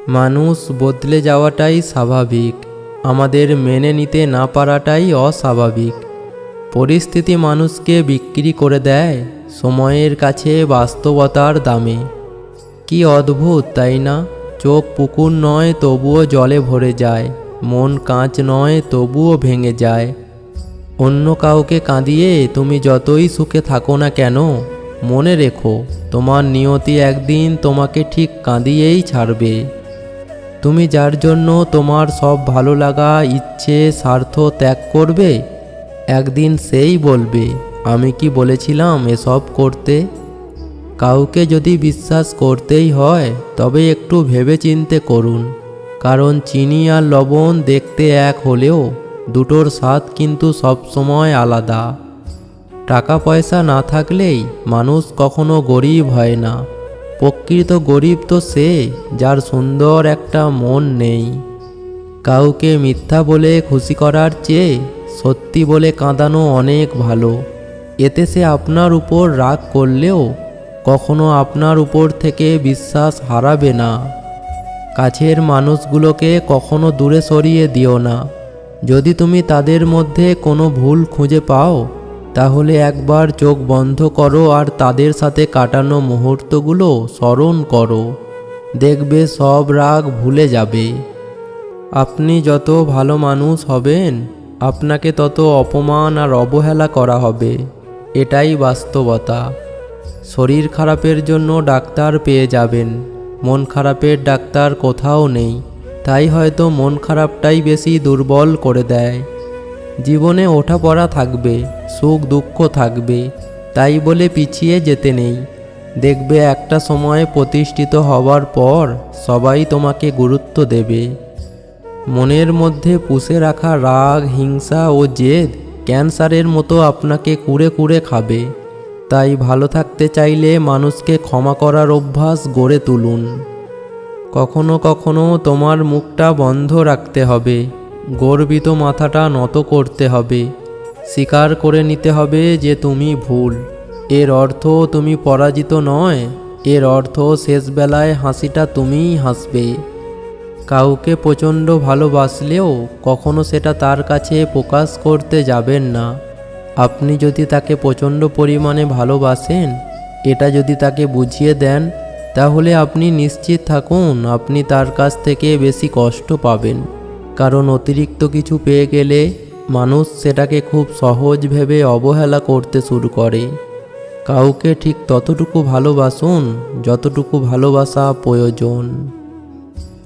মানুষ বদলে যাওয়াটাই স্বাভাবিক, আমাদের মেনে নিতে না পারাটাই অস্বাভাবিক। পরিস্থিতি মানুষকে বিক্রি করে দেয় সময়ের কাছে বাস্তবতার দামে। কি অদ্ভুত তাই না? চোখ পুকুর নয় তবুও জলে ভরে যায়, মন কাঁচ নয় তবুও ভেঙে যায়। অন্য কাউকে কাঁদিয়ে তুমি যতই সুখে থাকো না কেন, মনে রেখো তোমার নিয়তি একদিন তোমাকে ঠিক কাঁদিয়েই ছাড়বে। তুমি যার জন্য তোমার সব ভালো লাগা, ইচ্ছে, স্বার্থ ত্যাগ করবে, একদিন সেই বলবে, আমি কি বলেছিলাম এসব করতে? কাউকে যদি বিশ্বাস করতেই হয় তবে একটু ভেবেচিন্তে করুন, কারণ চিনি আর লবণ দেখতে এক হলেও দুটোর স্বাদ কিন্তু সবসময় আলাদা। টাকা পয়সা না থাকলেই মানুষ কখনো গরিব হয় না। প্রকৃত গরিব তো সে যার সুন্দর একটা মন নেই। কাউকে মিথ্যা বলে খুশি করার চেয়ে সত্যি বলে কাঁদানো অনেক ভালো। এতে সে আপনার উপর রাগ করলেও কখনো আপনার উপর থেকে বিশ্বাস হারাবে না। কাছের মানুষগুলোকে কখনো দূরে সরিয়ে দিও না। যদি তুমি তাদের মধ্যে কোনো ভুল খুঁজে পাও, তাহলে একবার চোখ বন্ধ করো আর তাদের সাথে কাটানো মুহূর্তগুলো স্মরণ করো। দেখবে সব রাগ ভুলে যাবে। আপনি যত ভালো মানুষ হবেন, আপনাকে তত অপমান আর অবহেলা করা হবে। এটাই বাস্তবতা। শরীর খারাপের জন্য ডাক্তার পেয়ে যাবেন, মন খারাপের ডাক্তার কোথাও নেই। তাই হয়তো মন খারাপটাই বেশি দুর্বল করে দেয়। জীবনে ওঠাপড়া থাকবে, সুখ দুঃখ থাকবে, তাই বলে পিছিয়ে যেতে নেই। দেখবে একটা সময় প্রতিষ্ঠিত হওয়ার পর সবাই তোমাকে গুরুত্ব দেবে। মনের মধ্যে পুষে রাখা রাগ, হিংসা ও জেদ ক্যান্সারের মতো আপনাকে কুরে কুরে খাবে। তাই ভালো থাকতে চাইলে মানুষকে ক্ষমা করার অভ্যাস গড়ে তুলুন। কখনো কখনো তোমার মুখটা বন্ধ রাখতে হবে, গর্বিত মাথাটা নত করতে হবে, স্বীকার করে নিতে হবে যে তুমি ভুল। এর অর্থ তুমি পরাজিত নয়, এর অর্থ শেষবেলায় হাসিটা তুমিই হাসবে। কাউকে প্রচণ্ড ভালোবাসলেও কখনো সেটা তার কাছে প্রকাশ করতে যাবেন না। আপনি যদি তাকে প্রচণ্ড পরিমাণে ভালোবাসেন, এটা যদি তাকে বুঝিয়ে দেন, তাহলে আপনি নিশ্চিত থাকুন আপনি তার কাছ থেকে বেশি কষ্ট পাবেন। কারণ অতিরিক্ত কিছু পেয়ে গেলে মানুষ সেটাকে খুব সহজ ভেবে অবহেলা করতে শুরু করে। কাউকে ঠিক ততটুকু ভালোবাসুন যতটুকু ভালোবাসা প্রয়োজন।